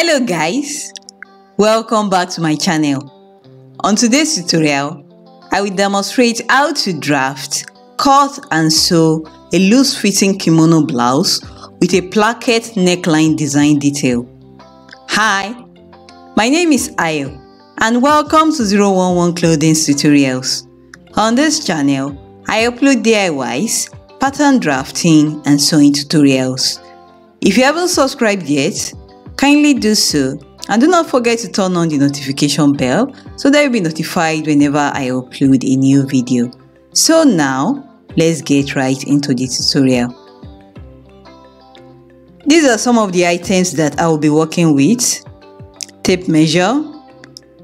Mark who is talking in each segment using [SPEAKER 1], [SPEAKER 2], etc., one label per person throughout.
[SPEAKER 1] Hello guys, welcome back to my channel. On today's tutorial, I will demonstrate how to draft, cut and sew a loose-fitting kimono blouse with a placket neckline design detail. Hi, my name is Ayo and welcome to 011 Clothings Tutorials. On this channel, I upload DIYs, pattern drafting and sewing tutorials. If you haven't subscribed yet, kindly do so, and do not forget to turn on the notification bell so that you'll be notified whenever I upload a new video. So now, let's get right into the tutorial. These are some of the items that I will be working with. Tape measure.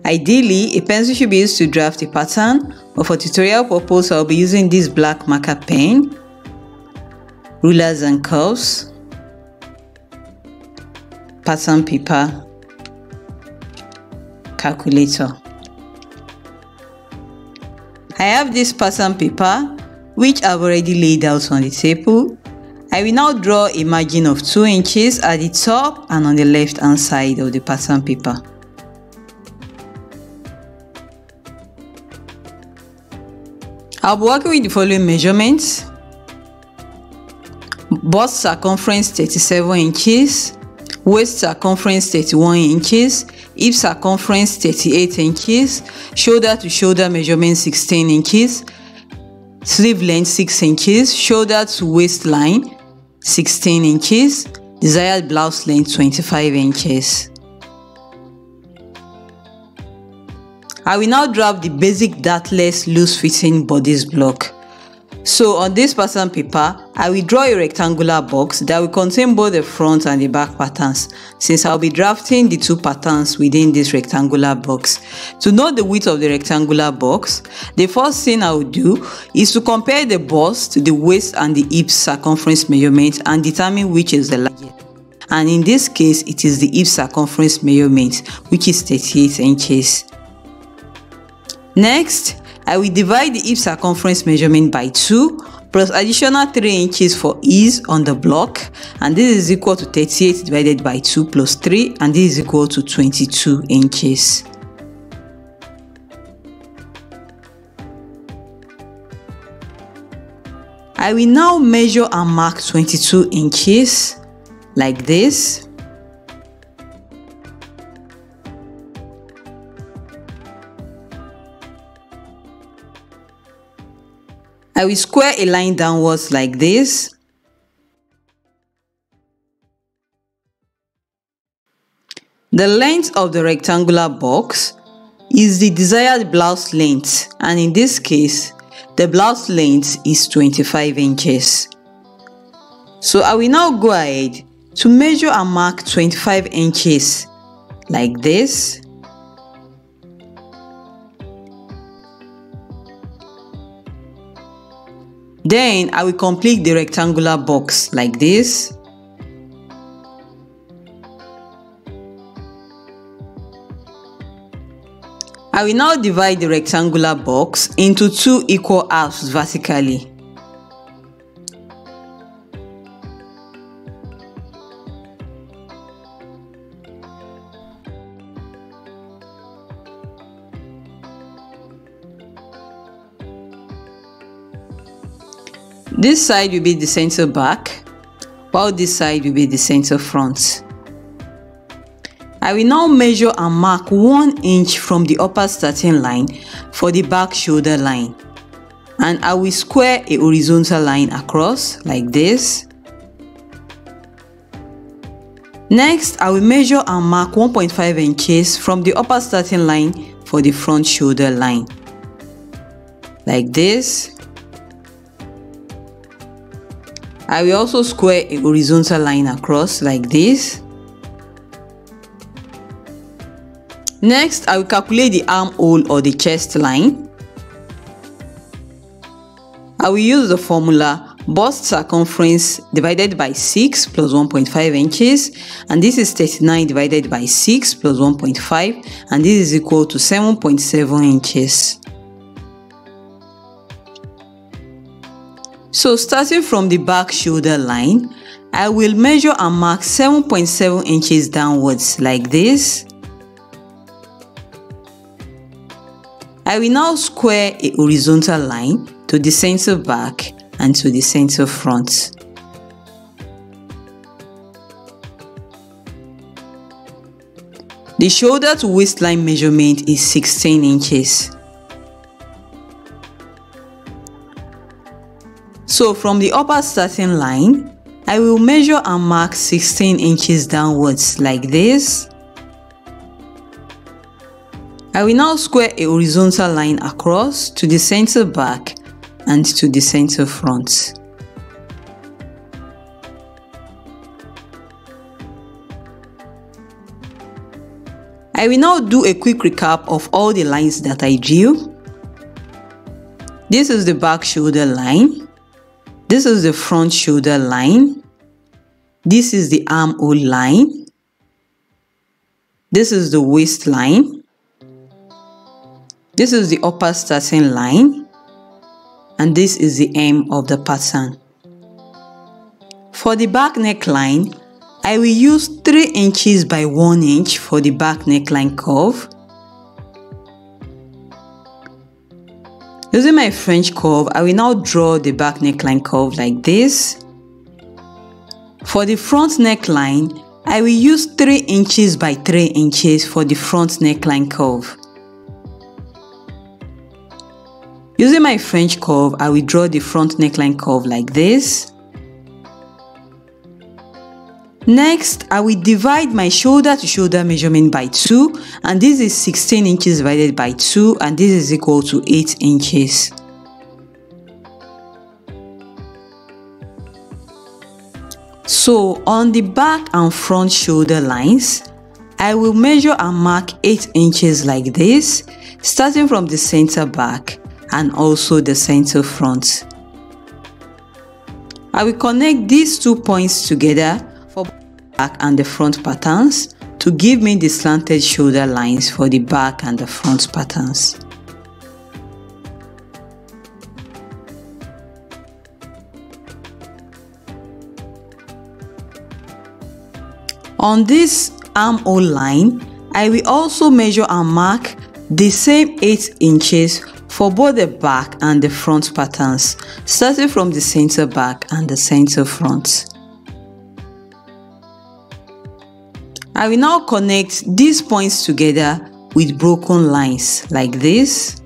[SPEAKER 1] Ideally, a pencil should be used to draft a pattern, but for tutorial purpose, I'll be using this black marker pen, rulers and curves, pattern paper, calculator. I have this pattern paper which I've already laid out on the table. I will now draw a margin of 2 inches at the top and on the left hand side of the pattern paper. I'll be working with the following measurements: bust circumference 37 inches, waist circumference 31 inches, hip circumference 38 inches, shoulder to shoulder measurement 16 inches, sleeve length 6 inches, shoulder to waistline 16 inches, desired blouse length 25 inches. I will now draft the basic dartless loose fitting bodice block. So on this pattern paper, I will draw a rectangular box that will contain both the front and the back patterns, since I'll be drafting the two patterns within this rectangular box. To know the width of the rectangular box, the first thing I will do is to compare the bust, the waist and the hip circumference measurement and determine which is the largest. And in this case, it is the hip circumference measurement, which is 38 inches. Next, I will divide the hip circumference measurement by 2 plus additional 3 inches for ease on the block, and this is equal to 38 divided by 2 plus 3, and this is equal to 22 inches. I will now measure and mark 22 inches like this. I will square a line downwards like this. The length of the rectangular box is the desired blouse length, and in this case, the blouse length is 25 inches. So I will now go ahead to measure and mark 25 inches like this. Then I will complete the rectangular box like this. I will now divide the rectangular box into 2 equal halves vertically. This side will be the center back, while this side will be the center front. I will now measure and mark 1 inch from the upper starting line for the back shoulder line, and I will square a horizontal line across like this. Next, I will measure and mark 1.5 inches from the upper starting line for the front shoulder line like this. I will also square a horizontal line across like this. Next, I will calculate the armhole or the chest line. I will use the formula bust circumference divided by 6 plus 1.5 inches, and this is 39 divided by 6 plus 1.5, and this is equal to 7.7 inches. So starting from the back shoulder line, I will measure and mark 7.7 inches downwards like this. I will now square a horizontal line to the center back and to the center front. The shoulder to waistline measurement is 16 inches. So from the upper starting line, I will measure and mark 16 inches downwards like this. I will now square a horizontal line across to the center back and to the center front. I will now do a quick recap of all the lines that I drew. This is the back shoulder line. This is the front shoulder line. This is the armhole line. This is the waistline. This is the upper starting line. And this is the hem of the pattern. For the back neckline, I will use 3 inches by 1 inch for the back neckline curve. Using my French curve, I will now draw the back neckline curve like this. For the front neckline, I will use 3 inches by 3 inches for the front neckline curve. Using my French curve, I will draw the front neckline curve like this. Next, I will divide my shoulder to shoulder measurement by 2, and this is 16 inches divided by 2, and this is equal to 8 inches. So on the back and front shoulder lines, I will measure and mark 8 inches like this, starting from the center back and also the center front. I will connect these 2 points together for back and the front patterns to give me the slanted shoulder lines for the back and the front patterns. On this armhole line, I will also measure and mark the same 8 inches for both the back and the front patterns, starting from the center back and the center front. I will now connect these points together with broken lines like this.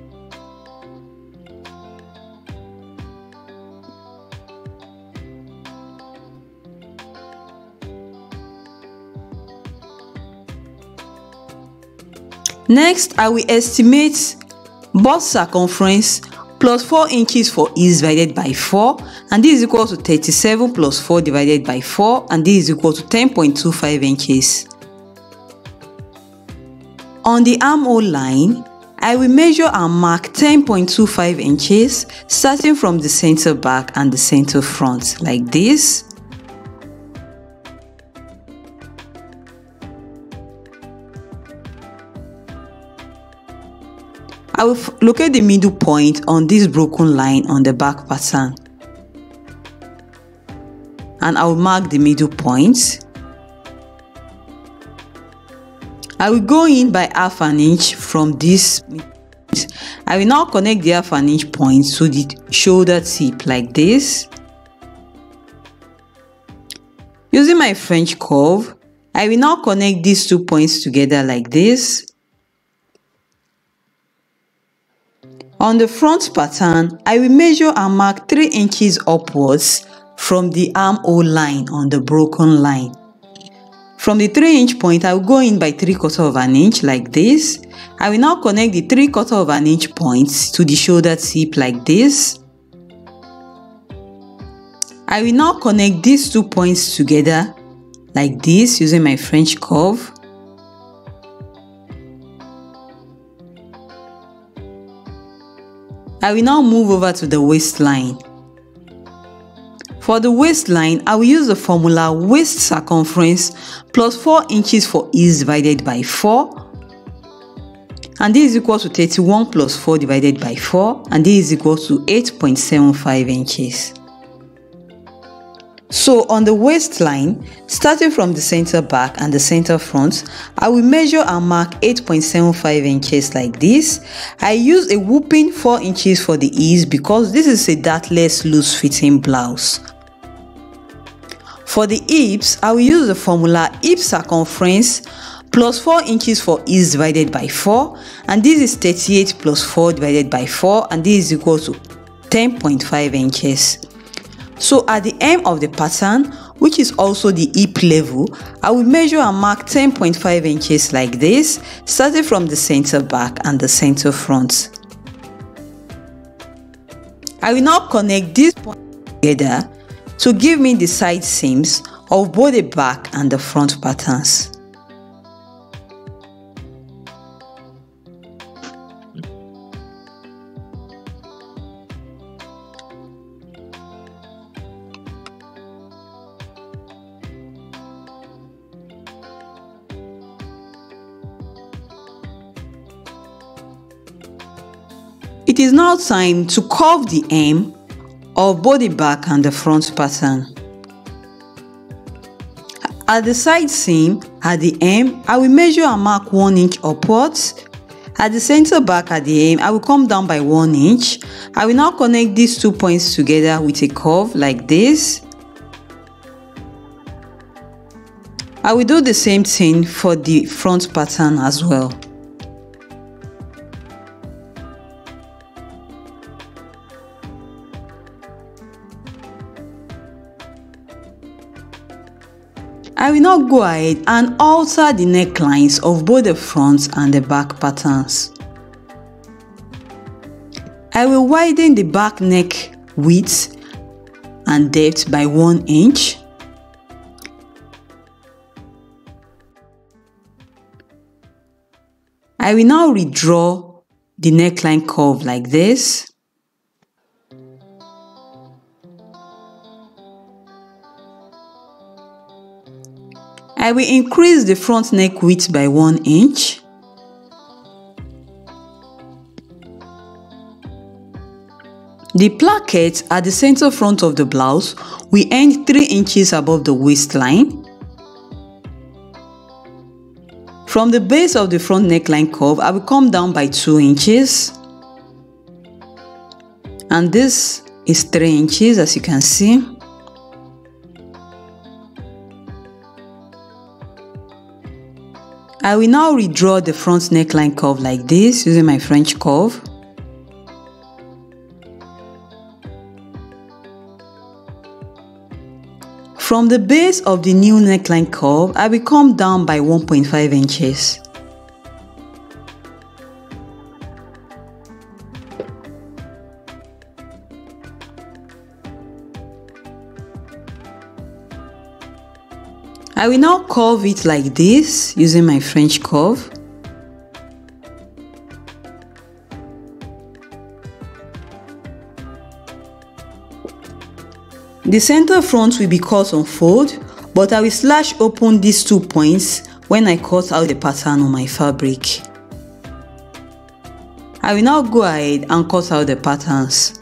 [SPEAKER 1] Next, I will estimate bust circumference plus 4 inches for ease divided by 4, and this is equal to 37 plus 4 divided by 4, and this is equal to 10.25 inches. On the armhole line, I will measure and mark 10.25 inches starting from the center back and the center front like this. I will locate the middle point on this broken line on the back pattern, and I will mark the middle point. I will go in by half an inch from this. I will now connect the half an inch point to the shoulder tip like this. Using my French curve, I will now connect these 2 points together like this. On the front pattern, I will measure and mark 3 inches upwards from the armhole line on the broken line. From the 3-inch point, I will go in by 3/4 of an inch like this. I will now connect the 3/4 of an inch points to the shoulder tip like this. I will now connect these 2 points together like this using my French curve. I will now move over to the waistline. For the waistline, I will use the formula waist circumference plus 4 inches for ease divided by 4. And this is equal to 31 plus 4 divided by 4. And this is equal to 8.75 inches. So on the waistline, starting from the center back and the center front, I will measure and mark 8.75 inches like this. I use a whooping 4 inches for the ease because this is a dartless loose fitting blouse. For the hips, I will use the formula hip circumference plus 4 inches for ease divided by 4, and this is 38 plus 4 divided by 4, and this is equal to 10.5 inches. So at the hem of the pattern, which is also the hip level, I will measure and mark 10.5 inches like this, starting from the center back and the center front. I will now connect these points together to give me the side seams of both the back and the front patterns. It is now time to curve the hem of both the back and the front pattern. At the side seam, at the hem, I will measure and mark 1 inch upwards. At the center back at the hem, I will come down by 1 inch. I will now connect these 2 points together with a curve like this. I will do the same thing for the front pattern as well. I will now go ahead and alter the necklines of both the front and the back patterns. I will widen the back neck width and depth by 1 inch. I will now redraw the neckline curve like this. I will increase the front neck width by 1 inch. The placket at the center front of the blouse will end 3 inches above the waistline. From the base of the front neckline curve, I will come down by 2 inches. And this is 3 inches, as you can see. I will now redraw the front neckline curve like this using my French curve. From the base of the new neckline curve, I will come down by 1.5 inches. I will now curve it like this using my French curve. The center front will be cut on fold, but I will slash open these 2 points when I cut out the pattern on my fabric. I will now go ahead and cut out the patterns.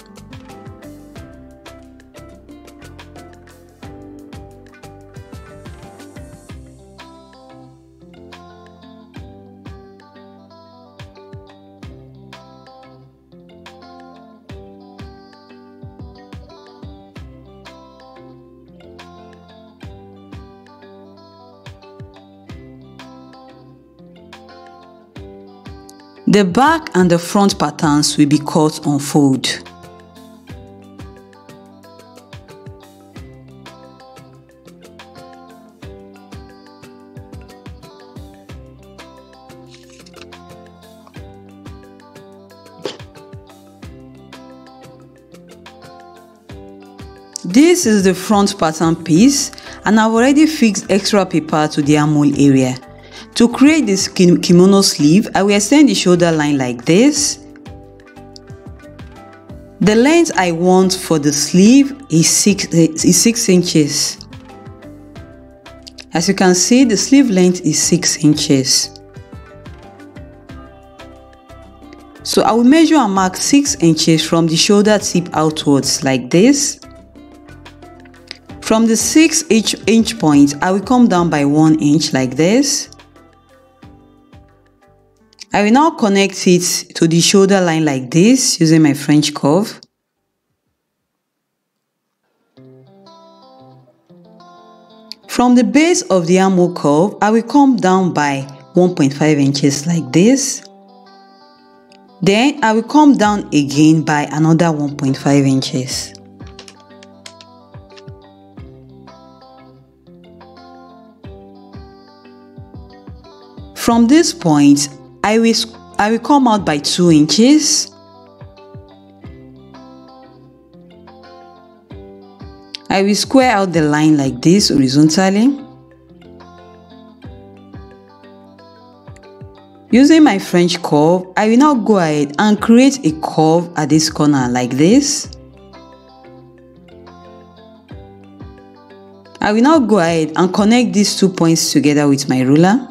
[SPEAKER 1] The back and the front patterns will be cut on fold. This is the front pattern piece, and I've already fixed extra paper to the armhole area. To create this kimono sleeve, I will extend the shoulder line like this. The length I want for the sleeve is 6 inches. As you can see, the sleeve length is 6 inches. So I will measure and mark 6 inches from the shoulder tip outwards like this. From the 6 inch point, I will come down by 1 inch like this. I will now connect it to the shoulder line like this using my French curve. From the base of the armhole curve, I will come down by 1.5 inches like this. Then I will come down again by another 1.5 inches. From this point, I will come out by 2 inches. I will square out the line like this horizontally. Using my French curve, I will now go ahead and create a curve at this corner like this. I will now go ahead and connect these 2 points together with my ruler.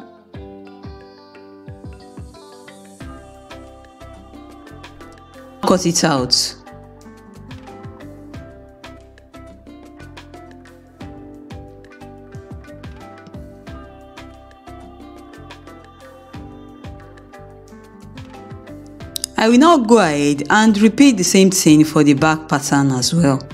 [SPEAKER 1] Cut it out. I will now go ahead and repeat the same thing for the back pattern as well.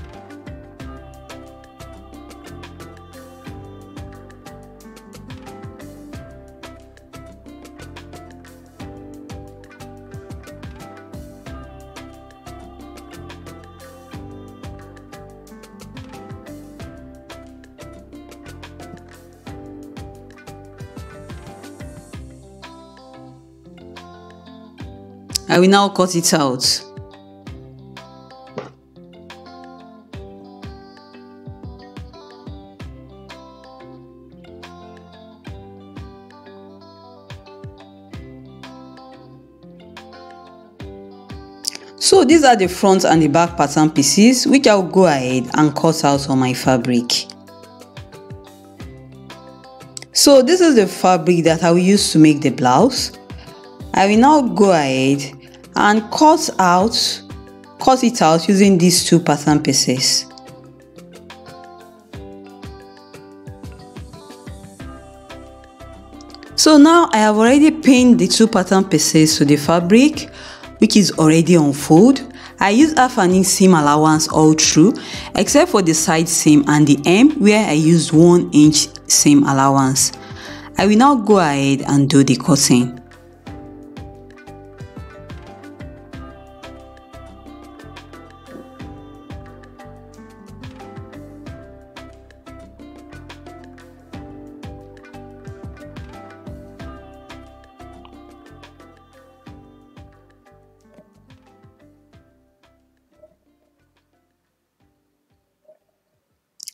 [SPEAKER 1] I will now cut it out. So these are the front and the back pattern pieces which I'll go ahead and cut out on my fabric. So this is the fabric that I will use to make the blouse. I will now go ahead and cut it out using these 2 pattern pieces. So now I have already pinned the 2 pattern pieces to the fabric, which is already on fold. I use half an inch seam allowance all through, except for the side seam and the hem where I used 1 inch seam allowance. I will now go ahead and do the cutting.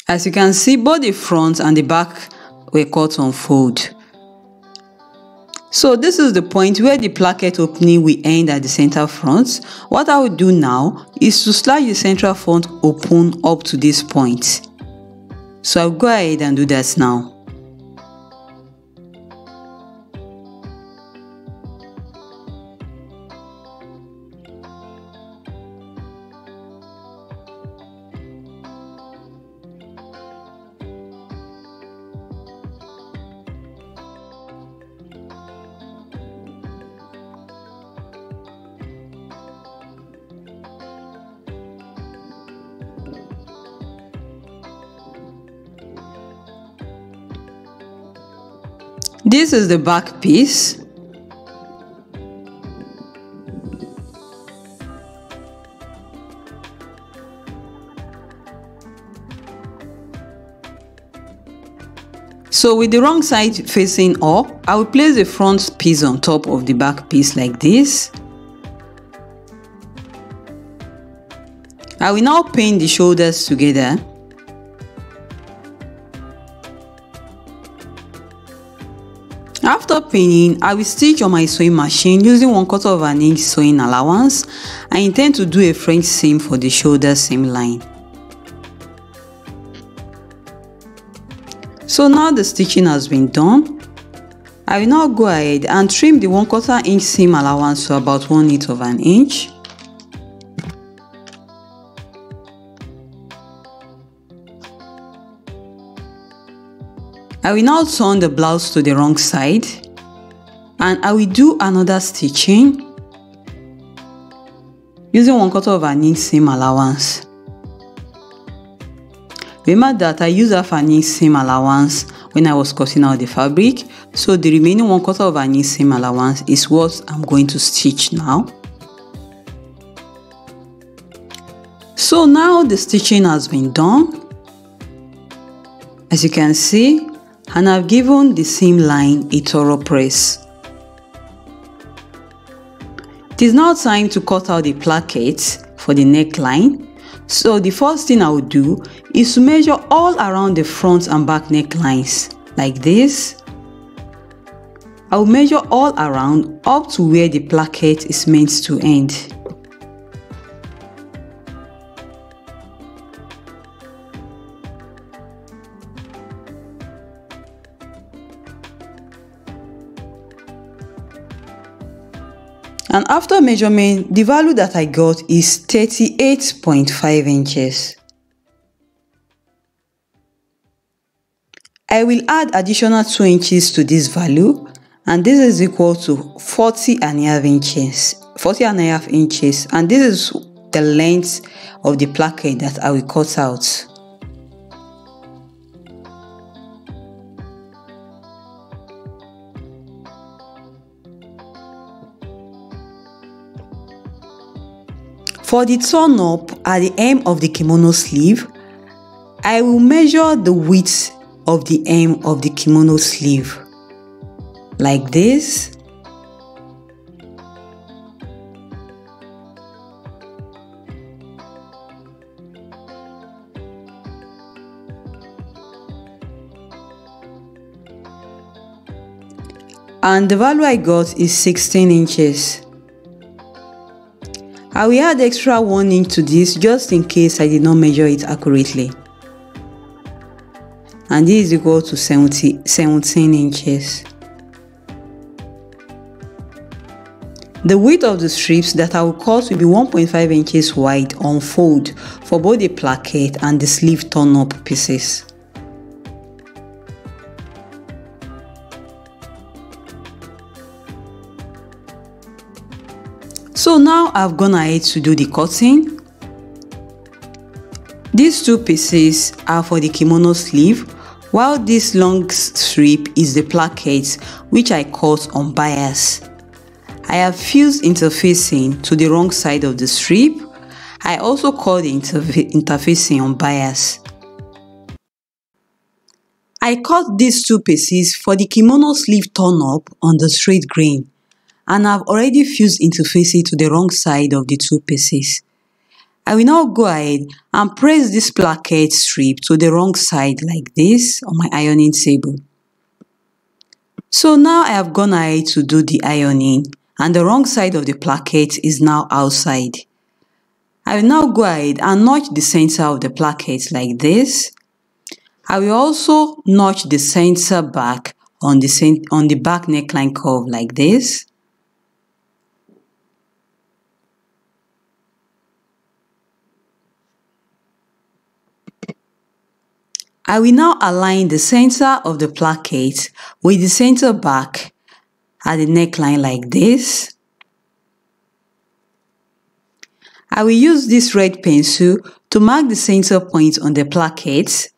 [SPEAKER 1] As you can see, both the front and the back were cut on fold. So this is the point where the placket opening will end at the center front. What I will do now is to slide the central front open up to this point. So I'll go ahead and do that now. This is the back piece. So with the wrong side facing up, I will place the front piece on top of the back piece like this. I will now pin the shoulders together. After pinning, I will stitch on my sewing machine using 1/4 of an inch sewing allowance. I intend to do a French seam for the shoulder seam line. So now the stitching has been done. I will now go ahead and trim the 1/4 inch seam allowance to about 1/8 of an inch. I will now turn the blouse to the wrong side and I will do another stitching using 1/4 of an inch seam allowance. Remember that I used half an inch seam allowance when I was cutting out the fabric, so the remaining 1/4 of an inch seam allowance is what I'm going to stitch now. So now the stitching has been done, as you can see, and I've given the seam line a thorough press. It is now time to cut out the placket for the neckline. So the first thing I will do is to measure all around the front and back necklines like this. I will measure all around up to where the placket is meant to end. And after measurement, the value that I got is 38.5 inches. I will add additional 2 inches to this value, and this is equal to 40.5 inches. 40.5 inches, and this is the length of the placket that I will cut out. For the turn up at the hem of the kimono sleeve, I will measure the width of the hem of the kimono sleeve like this. And the value I got is 16 inches. I will add extra 1 inch to this just in case I did not measure it accurately. And this is equal to 17 inches. The width of the strips that I will cut will be 1.5 inches wide on fold for both the placket and the sleeve turn up pieces. So now I've gone ahead to do the cutting. These 2 pieces are for the kimono sleeve, while this long strip is the placket which I cut on bias. I have fused interfacing to the wrong side of the strip. I also cut the interfacing on bias. I cut these 2 pieces for the kimono sleeve turn up on the straight grain, and I've already fused interfacing to the wrong side of the 2 pieces. I will now go ahead and press this placket strip to the wrong side like this on my ironing table. So now I have gone ahead to do the ironing, and the wrong side of the placket is now outside. I will now go ahead and notch the center of the placket like this. I will also notch the center back on the back neckline curve like this. I will now align the center of the placket with the center back at the neckline like this. I will use this red pencil to mark the center point on the placket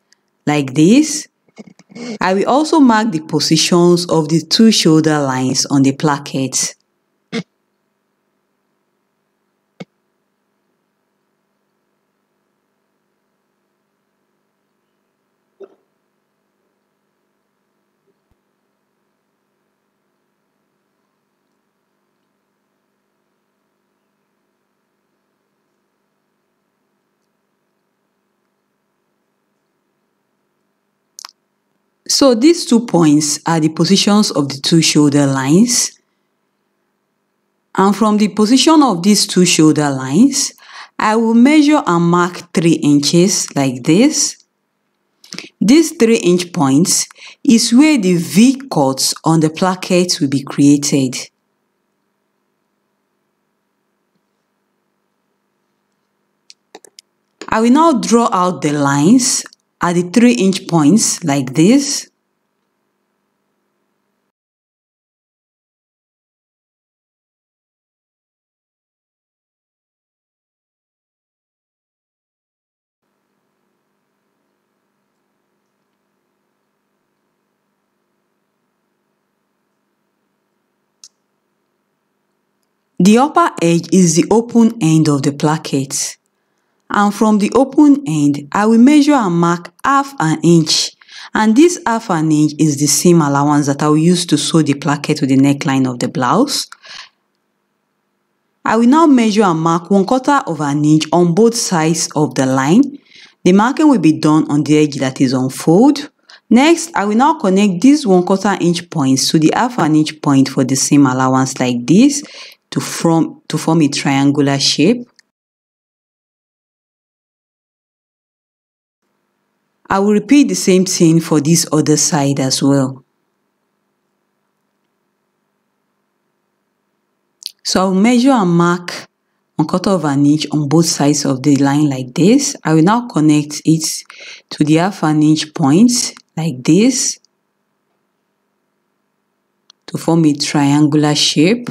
[SPEAKER 1] like this. I will also mark the positions of the 2 shoulder lines on the placket. So these 2 points are the positions of the 2 shoulder lines. And from the position of these 2 shoulder lines, I will measure and mark 3 inches like this. These 3-inch points is where the V cuts on the placket will be created. I will now draw out the lines at the 3-inch points like this. The upper edge is the open end of the placket. And from the open end, I will measure and mark half an inch. And this half an inch is the seam allowance that I will use to sew the placket to the neckline of the blouse. I will now measure and mark 1/4 of an inch on both sides of the line. The marking will be done on the edge that is unfold. Next, I will now connect these 1/4 inch points to the half an inch point for the seam allowance like this to form a triangular shape. I will repeat the same thing for this other side as well. So I will measure and mark 1/4 of an inch on both sides of the line like this. I will now connect it to the half an inch point like this to form a triangular shape.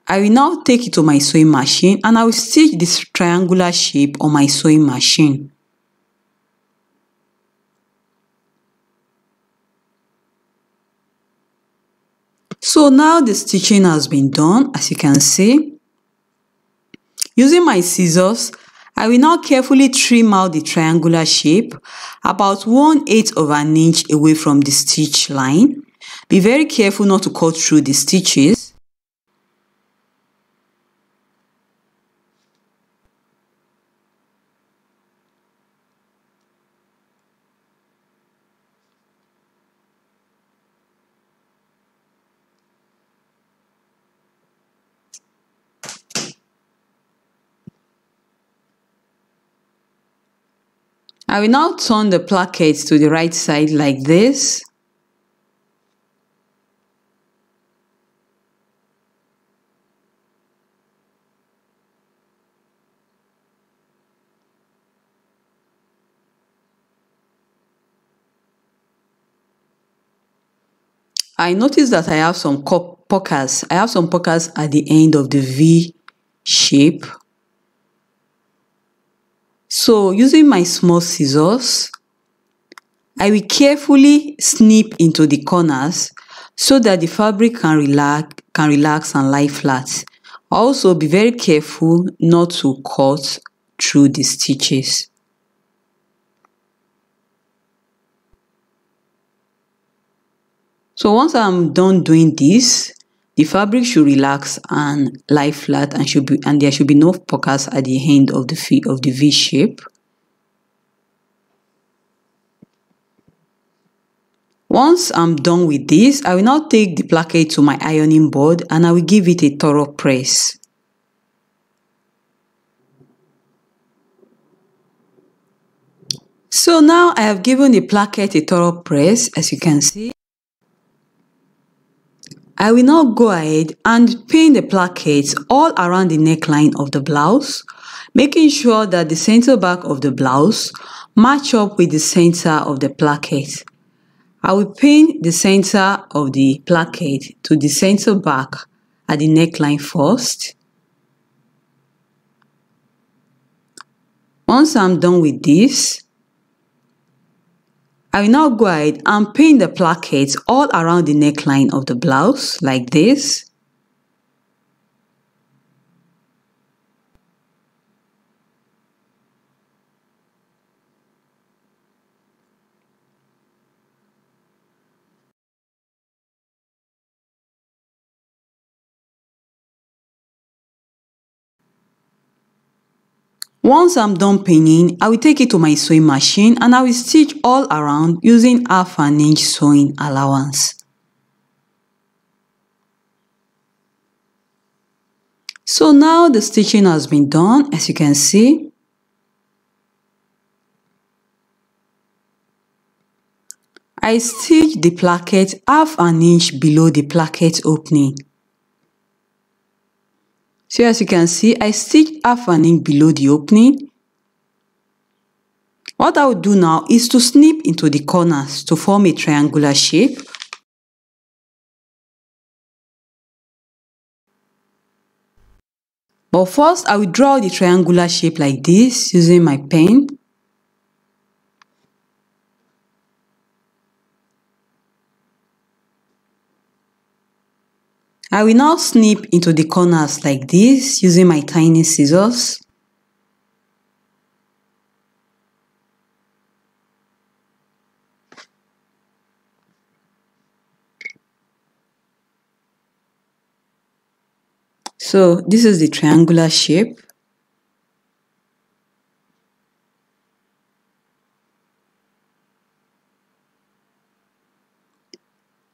[SPEAKER 1] I will now take it to my sewing machine and I will stitch this triangular shape on my sewing machine. So now the stitching has been done, as you can see. Using my scissors, I will now carefully trim out the triangular shape about 1/8 of an inch away from the stitch line. Be very careful not to cut through the stitches. I will now turn the placket to the right side like this. I notice that I have some pockets. I have some pockets at the end of the V shape. So using my small scissors, I will carefully snip into the corners so that the fabric can relax and lie flat. Also be very careful not to cut through the stitches. So once I'm done doing this, the fabric should relax and lie flat and there should be no pockets at the end of the V shape. Once I'm done with this, I will now take the placket to my ironing board and I will give it a thorough press. So now I have given the placket a thorough press, as you can see. I will now go ahead and pin the placket all around the neckline of the blouse, making sure that the center back of the blouse match up with the center of the placket. I will pin the center of the placket to the center back at the neckline first. Once I'm done with this, I will now go ahead and pin the placket all around the neckline of the blouse like this. Once I'm done pinning, I will take it to my sewing machine and I will stitch all around using half an inch sewing allowance. So now the stitching has been done, as you can see. I stitch the placket half an inch below the placket opening. So as you can see, I stitched half an inch below the opening. What I will do now is to snip into the corners to form a triangular shape. But first, I will draw the triangular shape like this using my pen. I will now snip into the corners like this using my tiny scissors. So this is the triangular shape.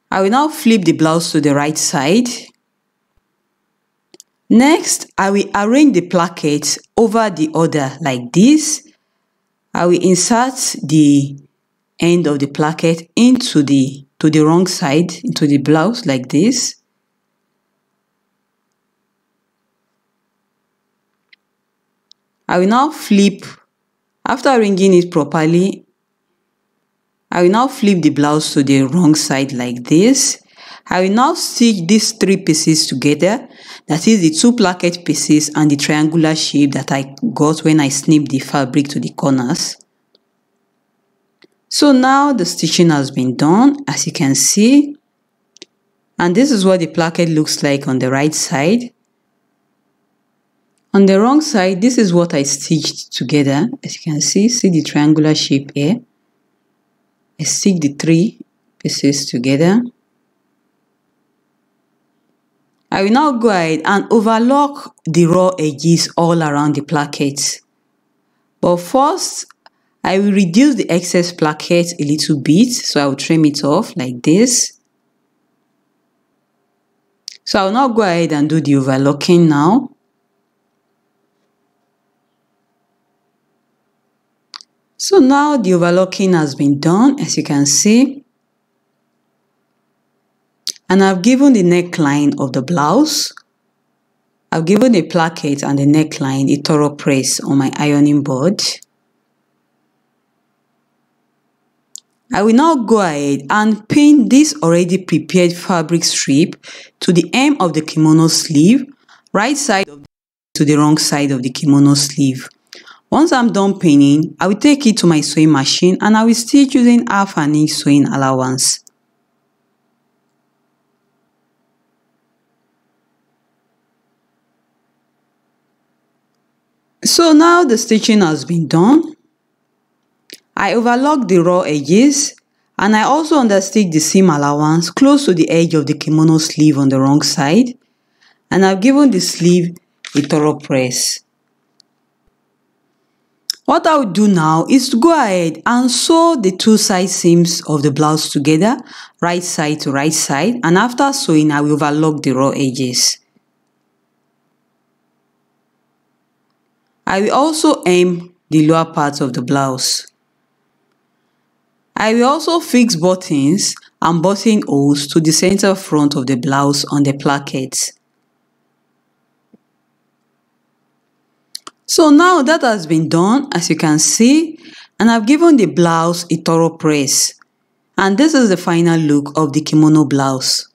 [SPEAKER 1] I will now flip the blouse to the right side. Next, I will arrange the placket over the other like this. I will insert the end of the placket into the wrong side, into the blouse like this. I will now flip, after arranging it properly, I will now flip the blouse to the wrong side like this. I will now stitch these three pieces together, that is the two placket pieces and the triangular shape that I got when I snipped the fabric to the corners. So now the stitching has been done, as you can see, and this is what the placket looks like on the right side. On the wrong side, this is what I stitched together. As you can see the triangular shape here. I stick the three pieces together. I will now go ahead and overlock the raw edges all around the placket. But first, I will reduce the excess placket a little bit, so I will trim it off like this. So I will now go ahead and do the overlocking now. So now the overlocking has been done, as you can see. And I've given the neckline of the blouse. I've given the placket and the neckline a thorough press on my ironing board. I will now go ahead and pin this already prepared fabric strip to the hem of the kimono sleeve, right side to the wrong side of the kimono sleeve. Once I'm done pinning, I will take it to my sewing machine and I will stitch using 1/2 inch sewing allowance. So now the stitching has been done. I overlock the raw edges and I also understitch the seam allowance close to the edge of the kimono sleeve on the wrong side, and I've given the sleeve a thorough press. What I will do now is to go ahead and sew the two side seams of the blouse together, right side to right side, and after sewing I will overlock the raw edges. I will also hem the lower part of the blouse. I will also fix buttons and buttonholes to the center front of the blouse on the placket. So now that has been done, as you can see, and I've given the blouse a thorough press. And this is the final look of the kimono blouse.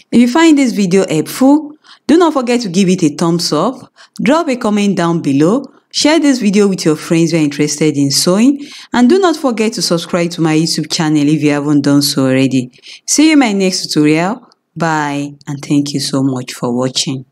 [SPEAKER 1] If you find this video helpful, do not forget to give it a thumbs up, drop a comment down below, share this video with your friends who are interested in sewing, and do not forget to subscribe to my YouTube channel if you haven't done so already. See you in my next tutorial. Bye, and thank you so much for watching.